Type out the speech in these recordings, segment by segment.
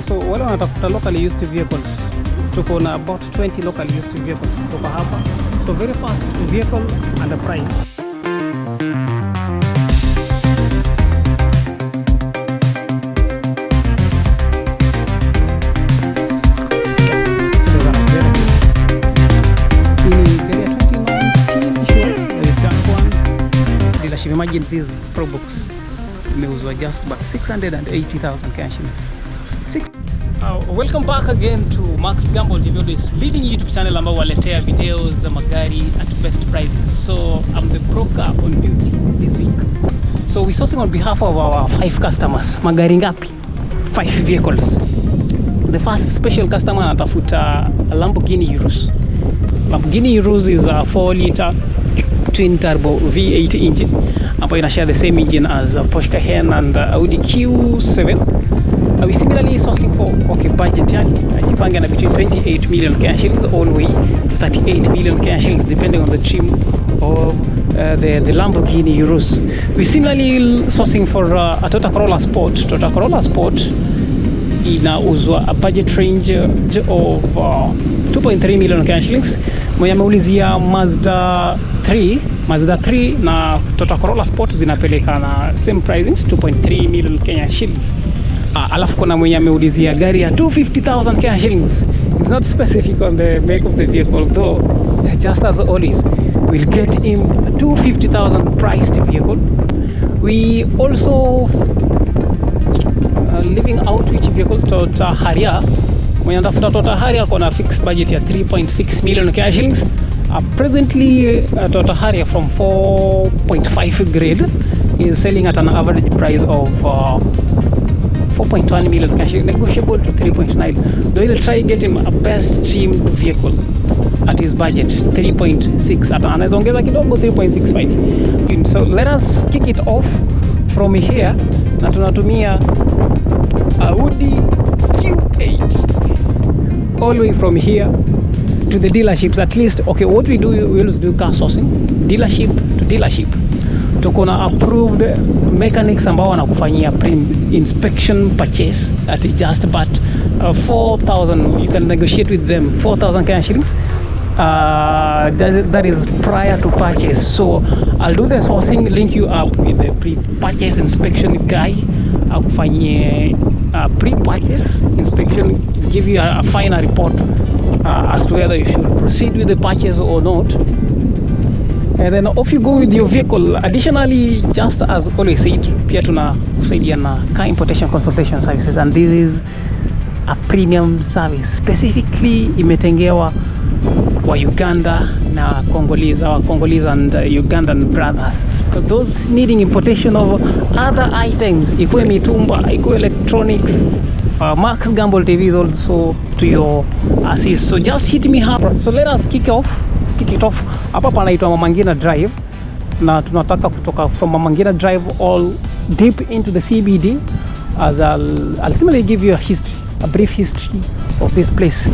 So wale wanatafuta locally used vehicles, tuko na about 20 locally used vehicles kutoka hapa. So very fast vehicle and the price. Imagine this Pro Box imeuzwa just but 680,000 Kenya shillings. Welcome back again to Max Gamble TV, this leading YouTube channel ambao waletea videos za magari at best prices. So I'm the broker on duty this week. So we're sourcing on behalf of our 5 customers. Magari ngapi? 5 vehicles. The first special customer anatafuta a Lamborghini Urus. Lamborghini Urus is a 4-liter twin turbo V8 engine ambayo ina share the same engine as Porsche Cayenne and Audi Q7. We similarly sourcing for budget yani ajipanga na between 28 million Kenya shillings all the way to 38 million Kenya shillings depending on the trim of the Lamborghini Urus. We similarly sourcing for a Toyota Corolla Sport. Toyota Corolla Sport inauzwa a budget range of 2.3 million Kenya shillings. Mwenye ameulizia Mazda 3 na Toyota Corolla Sport zinapeleka na same pricings 2.3 million Kenya shillings. Alafu kuna mwenye ameulizia gari ya 250,000 Kenya shillings. It's not specific on the make of the vehicle though. Just as always, we'll get him a 250,000 priced vehicle. We also living out which vehicle Toyota Harrier. Mwenye anatafuta Toyota Harrier kona fixed budget ya 3.6 million Kenya shillings. Presently Toyota Harrier from 4.5 grade is selling at an average price of 4.1 million cash, negotiable to 3.9. Though he'll try getting a best trimmed vehicle at his budget 3.6 at anaweza ongeza kidogo 3.65. So let us kick it off from here na tunatumia Audi Q8 all the way from here to the dealerships. At least what we do, we always do car sourcing dealership to dealership. Tuko na approved mechanics ambao wanakufanyia inspection purchase at just about 4,000. You can negotiate with them 4,000 Kenya shillings. That is prior to purchase. So I'll do the sourcing, link you up with the pre-purchase inspection guy akufanyie pre-purchase inspection, give you a final report as to whether you should proceed with the purchase or not. And then off you go with your vehicle. Additionally, just as always said, pia tunakusaidia na car importation consultation services, and this is a premium service specifically imetengewa wa Uganda na Congolese, our Congolese and Ugandan brothers. For those needing importation of other items, ikuwe mitumba, ikuwe electronics, Max Gamble TV is also to your assist. So just hit me up. So let us kick it off. Hapa panaitwa Mama Ngina Drive na tunataka kutoka from Mama Ngina Drive all deep into the CBD, as I'll simply give you a brief history of this place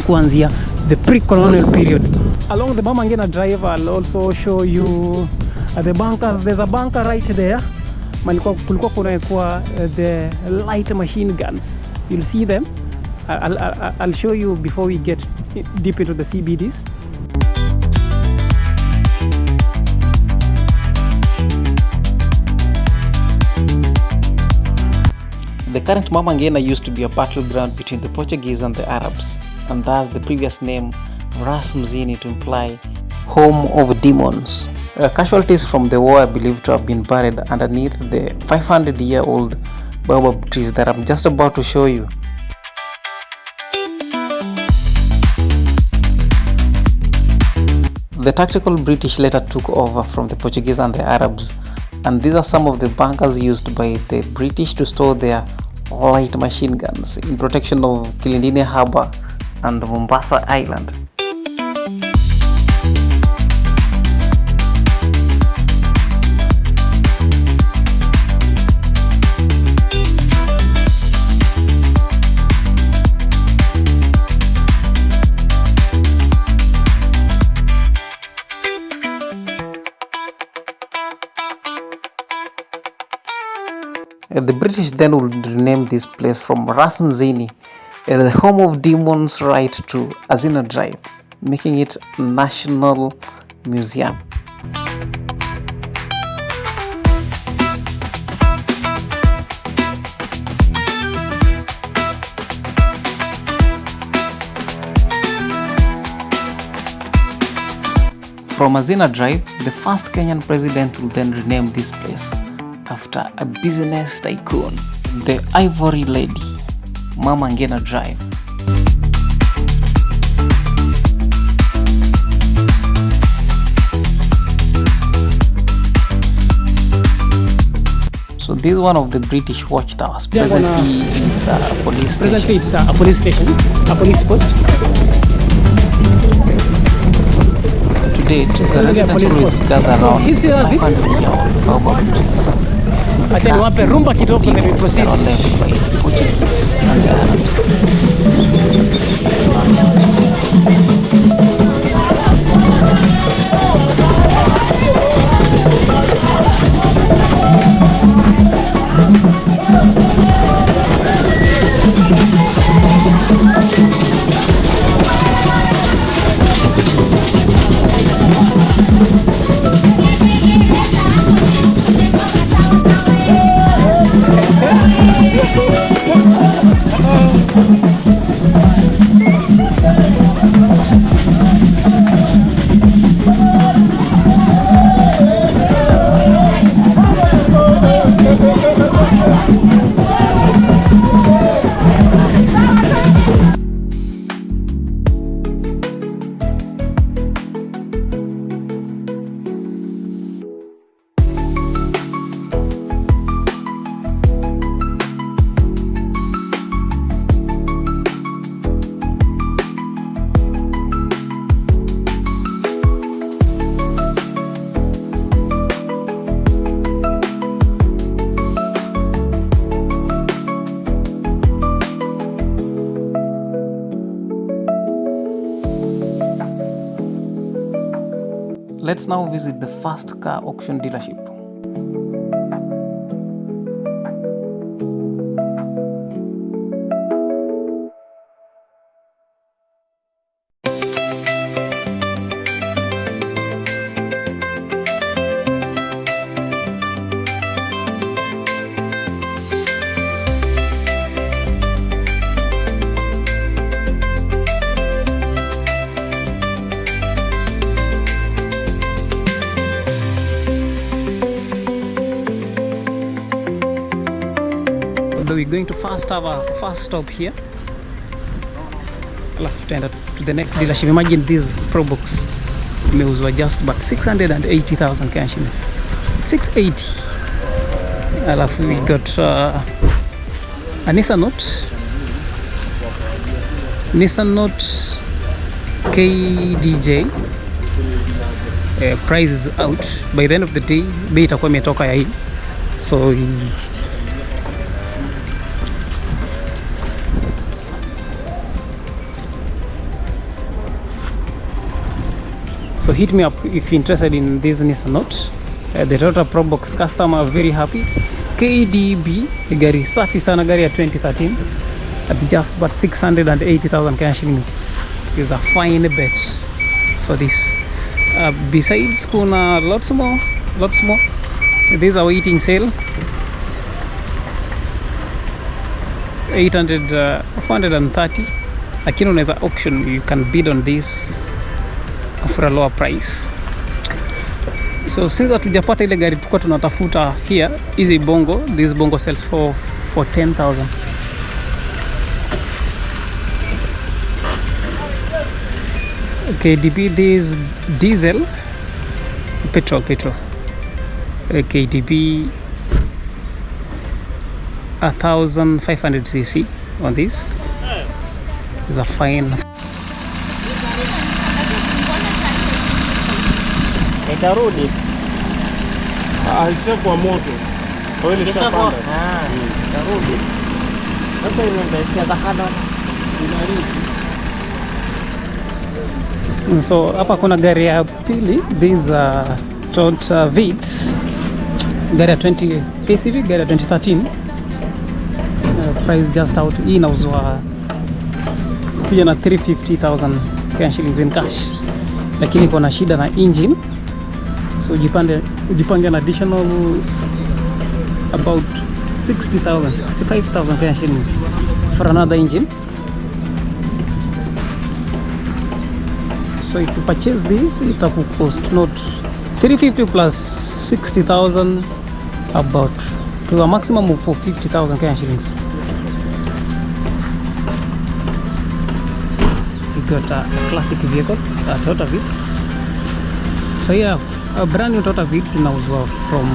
kuanzia the pre-colonial period. Along the Mama Ngina Drive I'll also show you the bunkers. There's a bunker right there. Kulikuwa kunakuwa the light machine guns. You'll see them. I'll show you before we get deep into the CBDs. The current Mama Ngina used to be a battleground between the Portuguese and the Arabs, and thus the previous name Ras Mzini to imply home of demons. Casualties from the war are believed to have been buried underneath the 500-year-old baobab trees that I'm just about to show you. The tactical British later took over from the Portuguese and the Arabs, and these are some of the bunkers used by the British to store their light machine guns in protection of Kilindini Harbour and Mombasa Island. The British then would rename this place from Rasanzini, the home of demons, right to Hazina Drive, making it National Museum. From Hazina Drive, the first Kenyan president will then rename this place after a business tycoon, the Ivory Lady, Mama Ngina Drive. So this is one of the British watchtowers. Presently it's a police station. Presently it's a police station, a police post. Today, the residents always gather around 500-year-old baobab trees. Acha niwape rumba kidogo na we proceed. Left by the Portuguese and the Arabs. Let's now visit the first car auction dealership. We're going to first have a first stop here. Alafu tutaenda to the next dealership. Imagine this Pro Box imeuzwa just but 680,000 Kenya shillings. 680. Alafu we got a Nissan Note KDJ. Price is out. By the end of the day, bei itakuwa imetoka ya hii. So hit me up if you're interested in this Nissan Note. The Toyota Pro Box customer are very happy. KDB, gari safi sana, gari ya 2013 at just but 680,000 Kenya shillings is a fine bet for this. Besides, kuna lots more. This is a waiting sale. 430. Lakini unaweza auction, you can bid on this for a lower price. So since hatujapata ile gari tulikuwa tunatafuta here, easy bongo, this bongo sells for 10,000. KDB, this diesel petrol KDB 1500 cc on this is a fine. Itarudi kwa moto itarudi sasa, inaendeshia dhahana inarudi. So hapa kuna gari ya pili, these Toyota Vitz, gari ya 20 KCV, gari ya 2013 price just out. Hii inauzwa pia na 350,000 Kenya shillings in cash, lakini iko na shida na engine, so ujipange an additional about 60,000 65,000 Kenya shillings for another engine. So if you purchase this, it will cost not 350 plus 60,000, about to a maximum of 50,000 Kenya shillings. You got a classic vehicle, a Toyota Vitz. So yeah, a brand new Toyota Vitz inauzwa from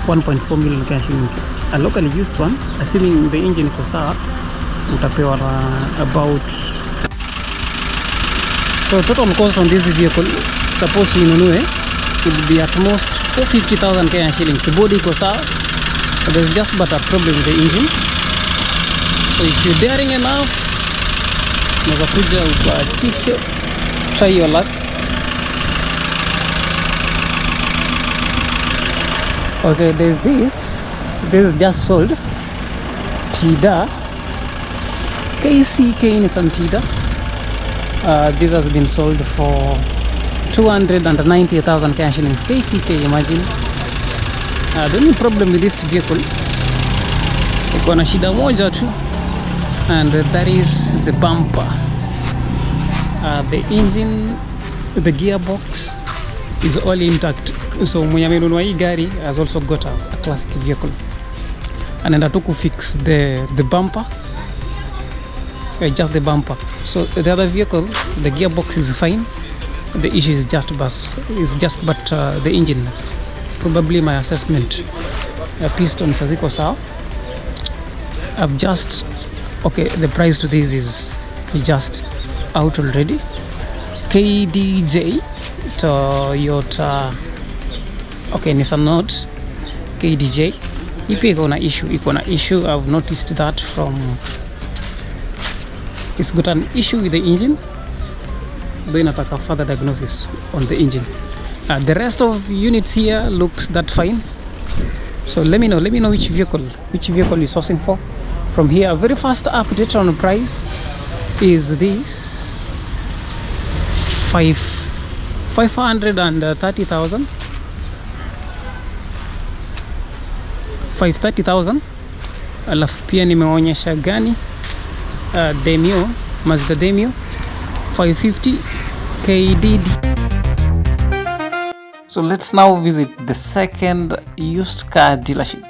1.4 million Kenya shillings. A locally used one, assuming the engine iko sawa, utapewa about. So total cost on this vehicle, suppose uinunue, would be at most 450,000 Kenya shillings. The body iko sawa, there's just but a problem with the engine. So if you're daring enough, unaweza kuja ukatishe, try your luck. Okay, there's this is just sold. Tida KCK Nissan Tida. This has been sold for 290,000 Kenya shillings. KCK, imagine. The only problem with this vehicle, iko na shida moja tu, and that is the bumper. The engine, the gearbox is all intact. So mwenye amenunua hii gari has also got a classic vehicle, anaenda tu kufix the bumper, just the bumper. So the other vehicle, the gearbox is fine. The issue is just but the engine. Probably my assessment, pistons haziko sawa. I've just, okay, the price to this is just out already. KDJ Toyota, okay, Nissan Note KDJ. Ipi iko na issue. I've noticed that from, it's got an issue with the engine, then nataka further diagnosis on the engine. The rest of units here looks that fine. So let me know which vehicle you're sourcing for. From here, very fast update on the price is this 530,000 530,000. Alafu pia nimeonyesha gani, Demio, Mazda Demio 550 KDD. So let's now visit the second used car dealership.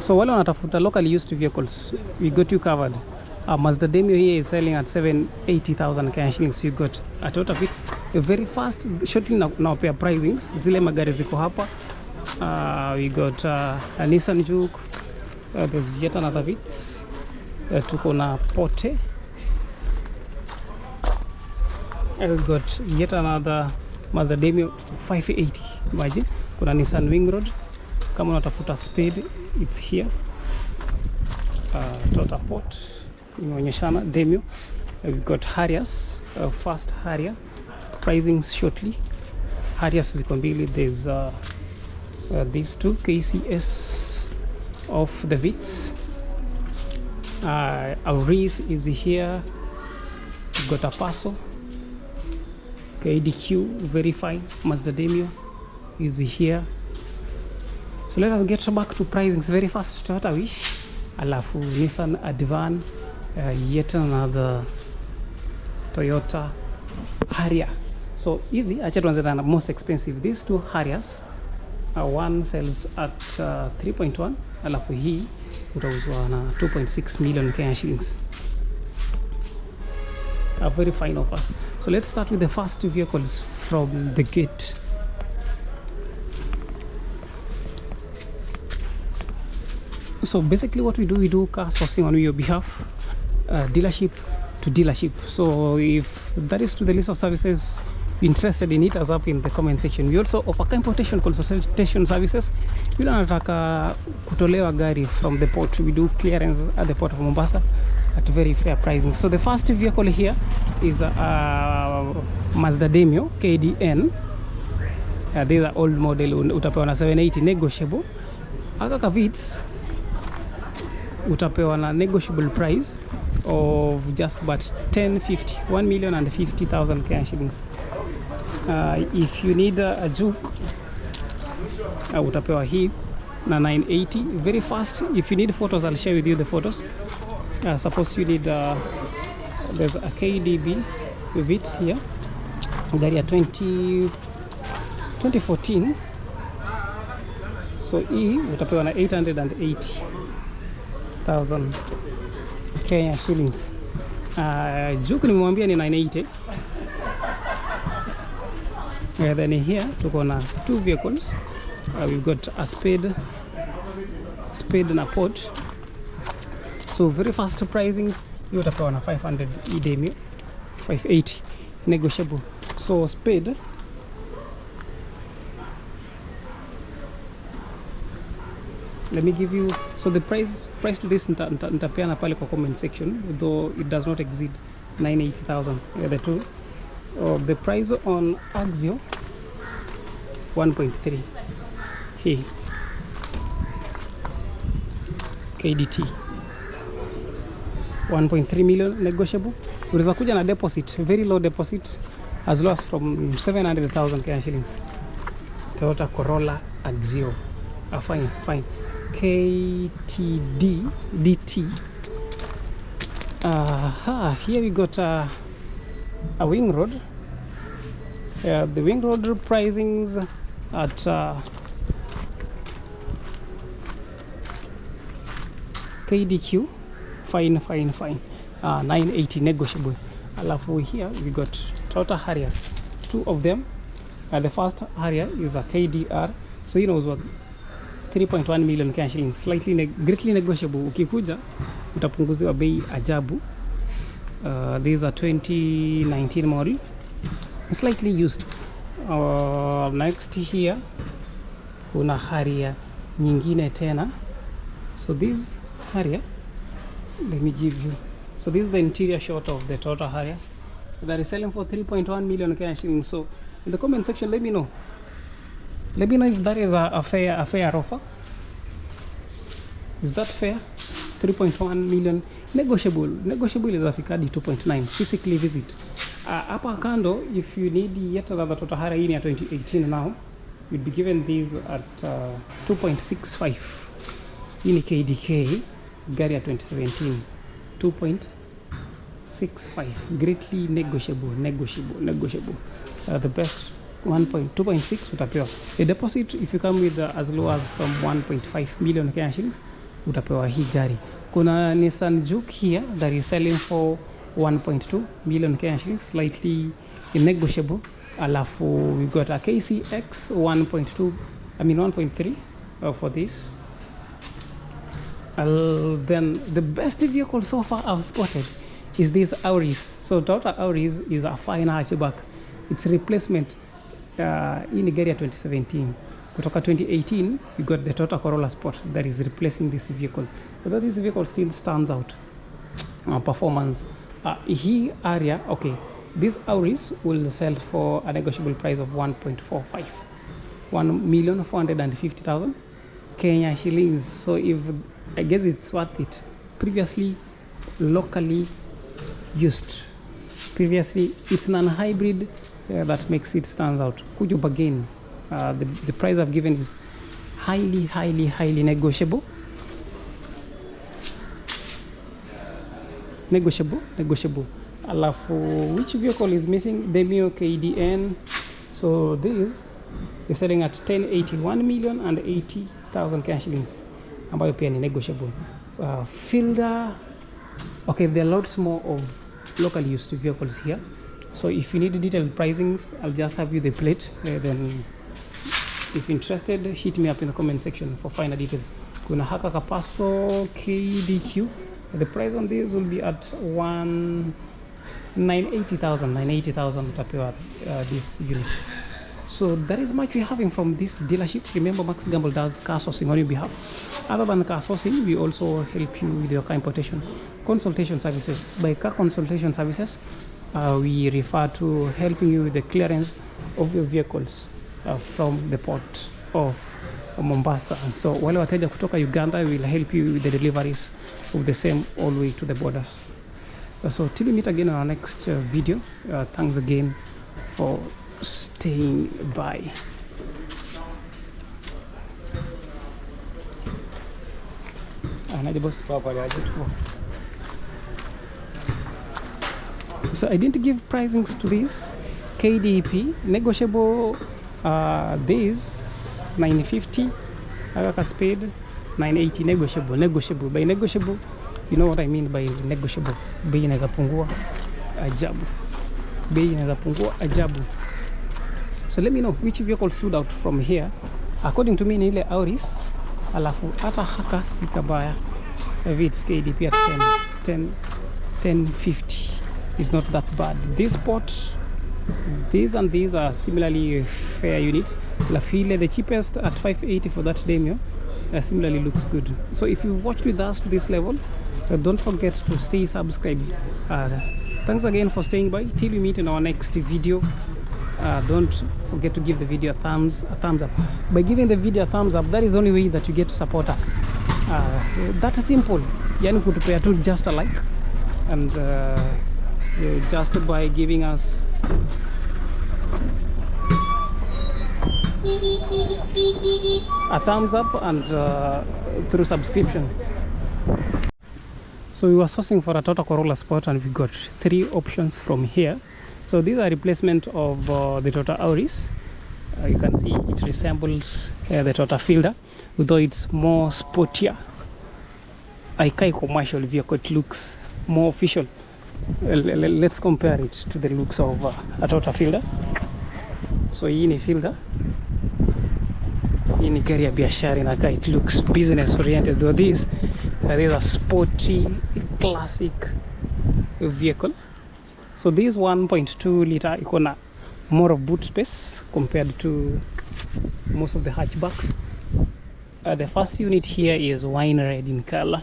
So wale wanatafuta locally used vehicles, we got you covered. Mazda Demio here is selling at 780,000 Kenya shillings. You got a Toyota Vitz, a very fast, shortly now pair pricings. Zile magari ziko hapa. We got a Nissan Juke. There's yet another Vitz. Tuko na Porsche. We got yet another Mazda Demio 580. Imagine. Kuna Nissan Wingroad. Kama unatafuta speed, it's here. Toyota Port imeonyeshana Demio. We've got Harriers, fast Harrier, pricing shortly. Harriers ziko mbili. There's these two KCS of the Vitz. Auris is here. We've got a Paso, KDQ, very fine. Mazda Demio is here. So let us get back to pricings very fast. Toyota Wish, alafu Nissan Advan, yet another Toyota Harrier. So easy, acha tuanze na most expensive. These two Harriers, one sells at 3.1, alafu hii utauzwa na 2.6 million Kenya shillings. very fine offers. So let's start with the first two vehicles from the gate. So basically what we do car sourcing on your behalf, dealership to dealership. So if that is to the list of services interested in, it us up in the comment section. We also offer car importation consultation services. You don't nataka kutolewa gari from the port, we do clearance at the port of Mombasa at very fair pricing. So the first vehicle here is Mazda Demio KDN. These are old model, utapewa na 780 negotiable. Aka Kavits utapewa na negotiable price of just but 1,050,000 Kenyan shillings. If you need a Juke, utapewa hii na 980 very fast. If you need photos, I'll share with you the photos. Suppose you need there's a KDB with it here, gari ya 2014. So hii utapewa na 880,000 Kenya shillings. Juke nimwambia ni 980. Then here tuko na two vehicles. We've got a spade na Porsche. So very fast pricings. You utapewa na 500 Demio 580 negotiable. So spade let me give you, so the price to this nitapeana pale kwa comment section, though it does not exceed 980,000. The two. The price on Axio 1.3 here KDT 1.3 million negotiable. Unaweza kuja na deposit, very low deposit, as low as from 700,000 Kenya shillings. Toyota Corolla Axio. Fine. KTD DT. Here we got a wing road. The wing road pricings at KDQ. Fine. 980 negotiable. Alafu here we got Toyota Harriers, two of them. The first Harrier is a KDR, so he knows what 3.1 million Kenya shillings, slightly greatly negotiable. Ukikuja utapunguziwa bei ajabu. These are 2019 model, slightly used. Next here kuna Harrier nyingine tena. So this Harrier, let me give you, so this is the interior shot of the Toyota Harrier that is selling for 3.1 million Kenya shillings. So in the comment section, let me know if that is a fair offer. Is that fair? 3.1 million negotiable is afikadi 2.9 physically visit. Hapa kando, if you need yet another Toyota Harrier in 2018 now, you'd be given these at 2.65. In KDK gari ya 2017 2.65, greatly negotiable. The best 2.6 utapewa. A deposit if you come with as low as from 1.5 million Kenya shillings utapewa hii gari. Kuna Nissan Juke here that is selling for 1.2 million Kenya shillings, slightly negotiable. Alafu we got a KCX 1.3 for this. Then the best vehicle so far I've spotted is this Auris. So Toyota Auris is a fine hatchback. It's replacement in gari ya 2017. Kutoka 2018 you got the Toyota Corolla Sport that is replacing this vehicle. But this vehicle still stands out. Performance. Hii area, okay, this Auris will sell for a negotiable price of 1.45, 1,450,000 Kenya shillings. So if I guess it's worth it. Previously locally used. Previously it's non-hybrid that makes it stand out. Could you bargain? The price I've given is highly negotiable. Alafu, which vehicle is missing? Demio KDN. So this is selling at 1,080,000 Kenya shillings, ambayo pia ni negotiable. Fielder, okay, there are lots more of locally used vehicles here. So if you need detailed pricings, I'll just have you the plate. Then if you're interested, hit me up in the comment section for finer details. Kuna haka Kapaso KDQ. The price on this will be at 980,000 utapewa this unit. So that is much we're having from this dealership. Remember, Max Gamble does car sourcing on your behalf. Other than car sourcing, we also help you with your car importation consultation services. By car consultation services, we refer to helping you with the clearance of your vehicles from the port of Mombasa. And so wale wateja kutoka Uganda will help you with the deliveries of the same all the way to the borders. So till we meet again in our next video, thanks again for staying by. So I didn't give pricings to this KDP negotiable. This 950, Agaka Spade 980 negotiable. By negotiable, you know what I mean by negotiable. Bei inaweza pungua ajabu. So let me know which vehicle stood out from here. According to me ni ile Auris, alafu hata haka si kabaya. It's KDP at 1050. It's not that bad. This spot, these and these are similarly fair units. Lafile, the cheapest at 580 for that Demio, similarly looks good. So if you watched with us to this level, don't forget to stay subscribed. Thanks again for staying by. Till we meet in our next video. Don't forget to give the video a thumbs up. By giving the video a thumbs up, that is the only way that you get to support us. That is simple. Yani kutupea tu just a like, and just by giving us a thumbs up and through subscription. So we were sourcing for a Toyota Corolla Sport, and we got 3 options from here. So these are replacement of the Toyota Auris. You can see it resembles the Toyota Fielder, although it's more sportier. Aikai commercial vehicle, it looks more official. Let's compare it to the looks of a Toyota Fielder. So hii ni Fielder, hii ni gari ya biashara inakaa, it looks business oriented, though this is a sporty classic vehicle. So this 1.2 liter iko na more of boot space compared to most of the hatchbacks. The first unit here is wine red in color.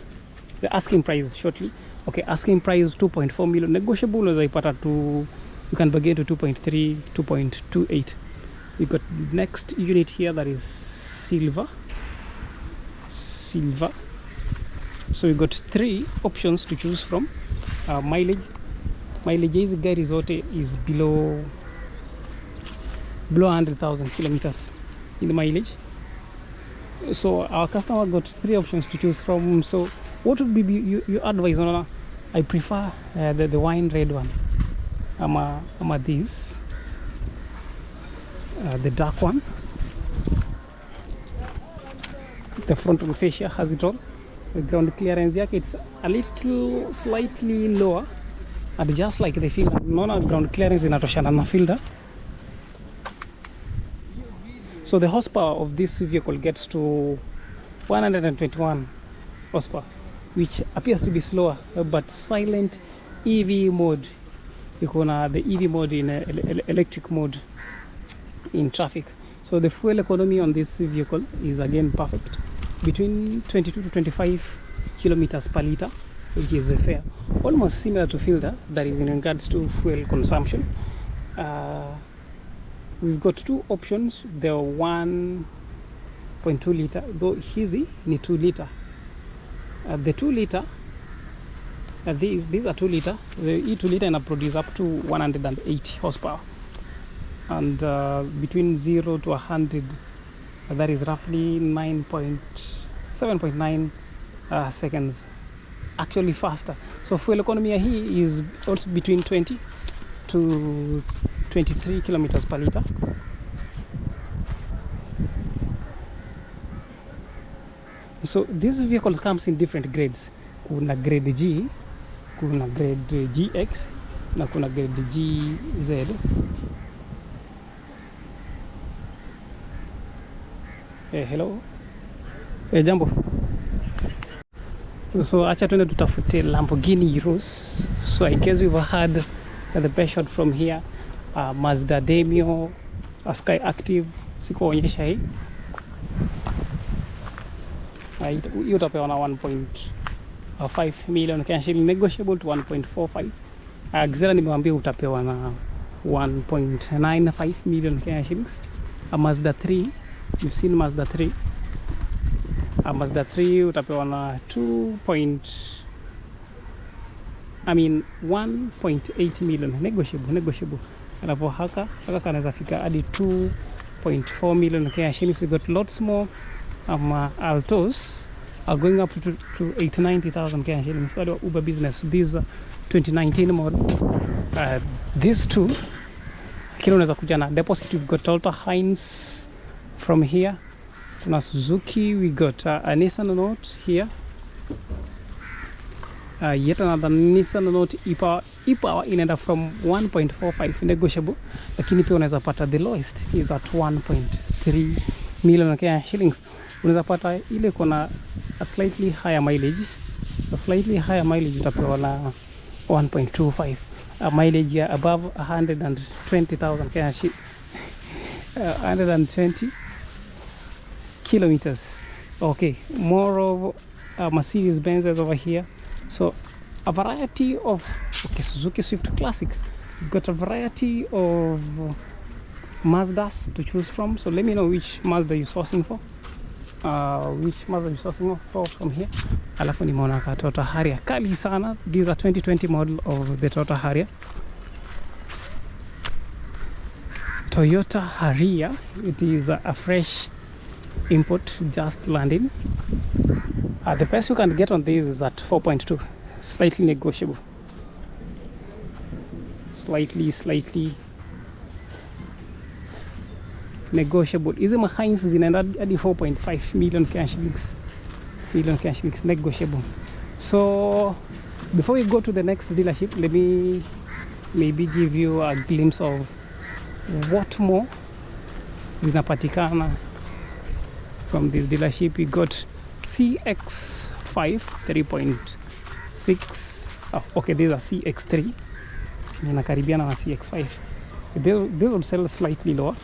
The asking price shortly. Okay, asking price 2.4 million. Negotiable unaipata to, you can bargain to 2.3, 2.28. We got next unit here that is silver. So we got 3 options to choose from. Mileage hizi gari zote is below 100,000 kilometers in the mileage. So our customer got 3 options to choose from. So what would be your advice on? I prefer the wine red one. Ama this, the dark one. The frontal fascia has it all. The ground clearance yake, it's a little slightly lower, and just like the Fielder, nona ground clearance inatoshana na Fielder. So the horsepower of this vehicle gets to 121 horsepower, which appears to be slower, but silent EV mode. You can the EV mode in electric mode in traffic. So the fuel economy on this vehicle is again perfect, between 22 to 25 kilometers per liter, which is fair, almost similar to Fielder, that is in regards to fuel consumption. We've got 2 options. The 1.2 liter, though hizi ni 2 liter. The 2 liter, these are 2 liter. The E2 liter ina produce up to 180 horsepower, and between 0 to 100, that is roughly 7.9 seconds, actually faster. So fuel economy here is also between 20 to 23 kilometers per liter. So this vehicle comes in different grades. Kuna grade G, kuna grade GX, na kuna grade GZ. Hello. Jambo. So acha tuende tutafute Lamborghini Heroes. So I guess we've had the best shot from here. Mazda Demio, Sky Active, sikuonyesha hii. Hii utapewa na 1.5 million Kenya shilling, negotiable to 1.45. Gazela nimewambia utapewa na 1.95 million Kenya shillings. Mazda 3, you've seen Mazda 3. Mazda 3 utapewa na 1.8 million, negotiable. Alafu haka kanaweza fika hadi 2.4 million Kenya shillings. We got lots more. Altos are going up to 80,000 Kenya shillings. So Uber business, these 2019 model. These two kila unaweza kuja na deposit. We've got Toyota Heinz from here. Kuna Suzuki, we got a Nissan Note here. Yet another Nissan Note e-power inaenda from 1.45 negotiable, lakini pia unaweza pata the lowest is at 1.3 million Kenya shillings. Unaweza pata ile kuna a slightly higher mileage. Utapewa na 1.25. A mileage ya above 120,000 Kenya shillings. 120 kilometers. Okay, more of Mercedes Benz is over here. So a variety of Suzuki Swift Classic. We've got a variety of Mazdas to choose from. So let me know which Mazda you're sourcing for. From here. Alafu nimeona ka Toyota Harrier kali sana. These are 2020 model of the Toyota Harrier. Toyota Harrier, it is a fresh import, just landing. The price you can get on this is at 4.2, slightly negotiable. Slightly negotiable. Hizi Heinz zinaenda hadi 4.5 million Kenya shillings. Negotiable. So before we go to the next dealership, let me maybe give you a glimpse of what more zinapatikana from this dealership. We got CX5 3.6. Okay, these are CX3. Inakaribiana na CX5. They will sell slightly lower.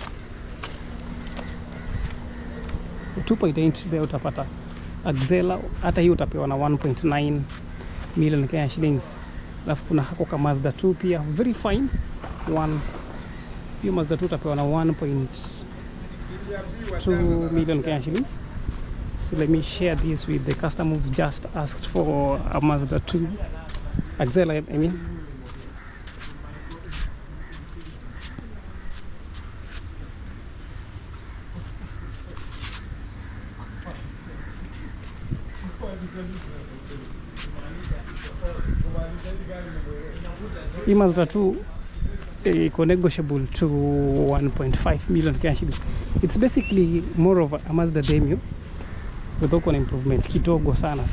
2.8 there utapata. Gazela hata hii utapewa na 1.9 million Kenya shillings. Alafu kuna hako kama Mazda 2 pia very fine. Hiyo Mazda 2 utapewa na 1.2 million Kenya shillings. So let me share this with the customer who just asked for a Mazda 2 Gazela, I mean. Hii Mazda 2 iko negotiable to 1.5 million Kenya shillings. It's basically more of a Mazda Demio with an improvement kidogo sana.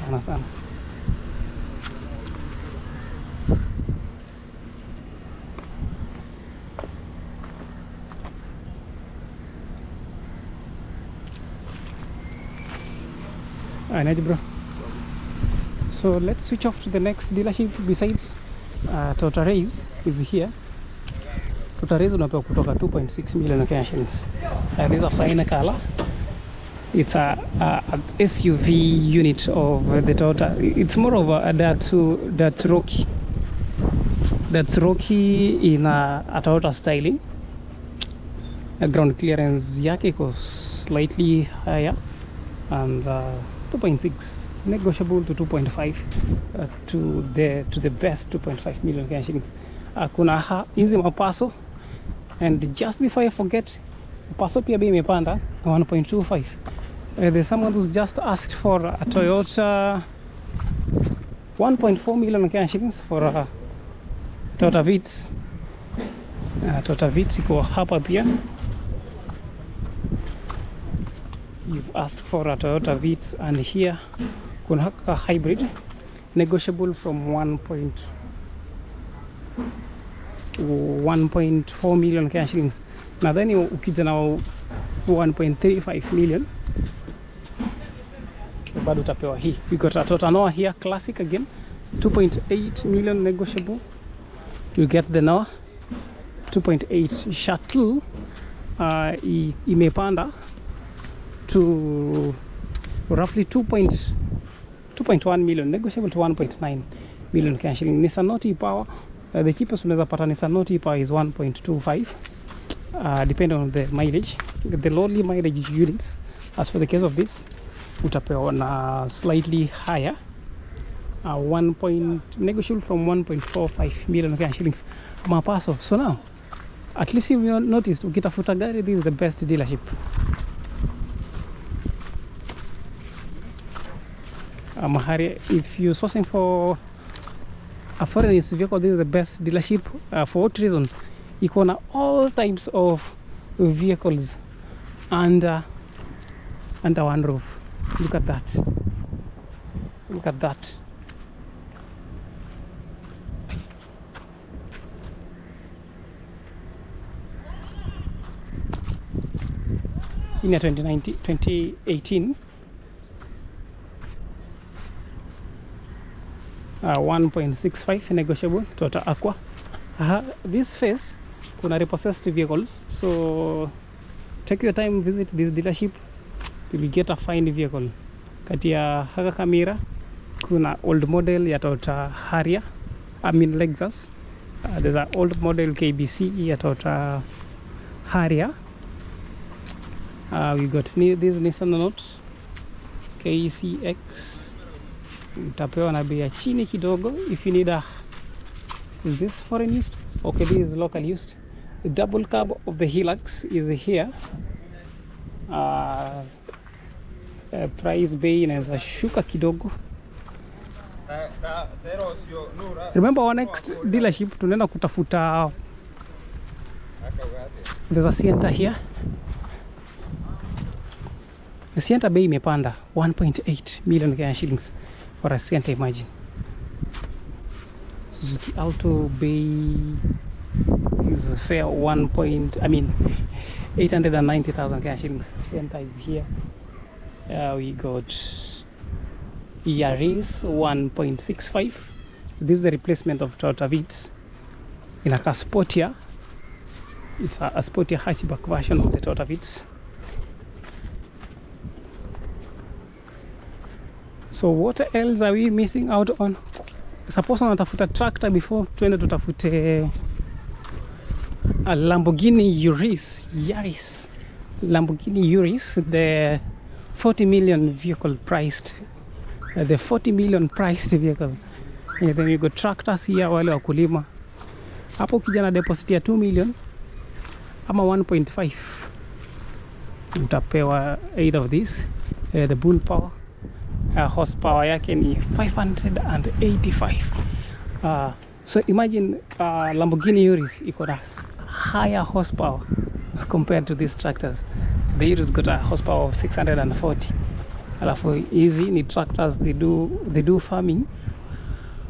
Nice, bro. So let's switch off to the next dealership. Besides Toyota Race is here. Toyota Race unapewa kutoka 2.6 million Kenya shillings. This is a fine color. It's a SUV unit of the Toyota. It's more of a that's Rocky. That's Rocky in a Toyota styling. Ground clearance yake iko slightly higher, and 2.6 negotiable to 2.5 to the best 2.5 million Kenya shillings. Kuna hizi mapaso, and just before I forget, paso pia bei imepanda 1.25. There's someone who's just asked for a Toyota 1.4 million Kenya shillings for a Toyota Vitz. Toyota Vitz iko hapa pia. You've asked for a Toyota Vitz, and here kuna haka hybrid negotiable from 1.4 million Kenya shillings. Nadhani ukija na 1.35 million bado utapewa hii. We got a Toyota Noah here, classic again, 2.8 million negotiable. You get the Noah 2.8 shuttle. Imepanda to roughly 2.1 million, negotiable to 1.9 million Kenya shilling. Nissan Note e-Power, the cheapest unaweza pata Nissan Note e-Power is 1.25, depending on the mileage. The lowly mileage units, as for the case of this, utapewa na slightly higher, negotiable from 1.45 million Kenya shillings mapaso. So now, at least you've noticed, ukitafuta gari, this is the best dealership. If you're sourcing for a foreign use vehicle, this is the best dealership. For what reason? Iko na all types of vehicles under one roof. Look at that. Look at that. In 2018, 1.65 negotiable Toyota Aqua. This phase kuna repossessed vehicles, so take your time, visit this dealership, you will get a fine vehicle. Kati ya haka kamera kuna old model ya Toyota Harrier, Lexus. There's an old model KBC ya Toyota Harrier. We got this Nissan Note KCX. Utapewa na bei ya chini kidogo. If you need is this foreign used? Okay, this is local used. The double cab of the Hilux is here. Price bei inaweza shuka kidogo. Remember our next dealership tunaenda kutafuta, there's a Sienta here. The Sienta bei imepanda 1.8 million Kenya shillings for a Sienta, imagine. Suzuki Alto bay is fair 890,000 Kenya shillings. Sienta is here. We got Yaris 1.65. This is the replacement of Toyota Vitz in a Sportier. It's a Sportier hatchback version of the Toyota Vitz. So what else are we missing out on? Suppose unatafuta tractor before tuende tutafute a Lamborghini Yaris. Lamborghini Yaris, the 40 million vehicle priced. The 40 million priced vehicle. And then you got tractors here, wale wakulima. Hapo ukija na deposit ya 2 million ama 1.5 utapewa either of these. The bull power. Horsepower yake ni 585. So imagine Lamborghini Yaris iko na higher horsepower compared to these tractors. The Yaris got a horsepower of 640. Alafu hizi ni tractors, they do farming,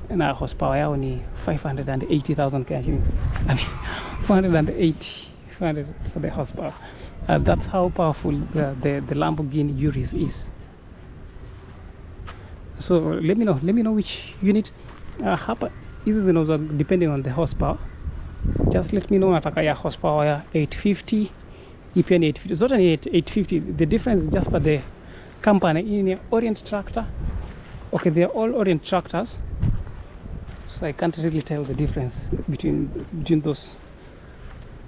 na horsepower yao ni 580,000 Kenya shillings. 480 for the horsepower. That's how powerful the Lamborghini Yaris is. So let me know which unit. Hapa hizi zinauzwa depending on the horsepower. Just let me know nataka ya horsepower ya 850. Hii pia ni 850. Zote ni 850. The difference is just by the company. Hii ni Orient tractor. Okay, they are all Orient tractors. So I can't really tell the difference between those.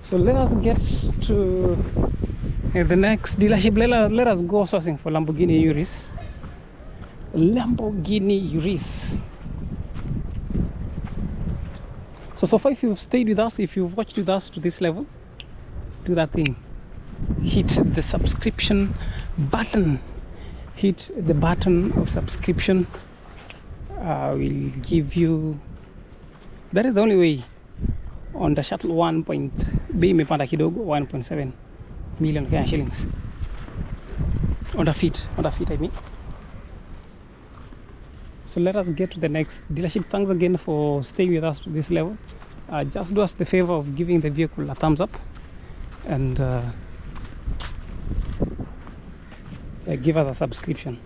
So let us get to the next dealership. Let us go sourcing for Lamborghini Yaris. Lamborghini Yaris. So far, if you've stayed with us, if you've watched with us to this level, do that thing. Hit the subscription button. Hit the button of subscription. We'll give you. That is the only way. On the shuttle 1.7 million Kenya shillings. On the feet, I mean. So let us get to the next dealership. Thanks again for staying with us to this level. just do us the favor of giving the vehicle a thumbs up and give us a subscription.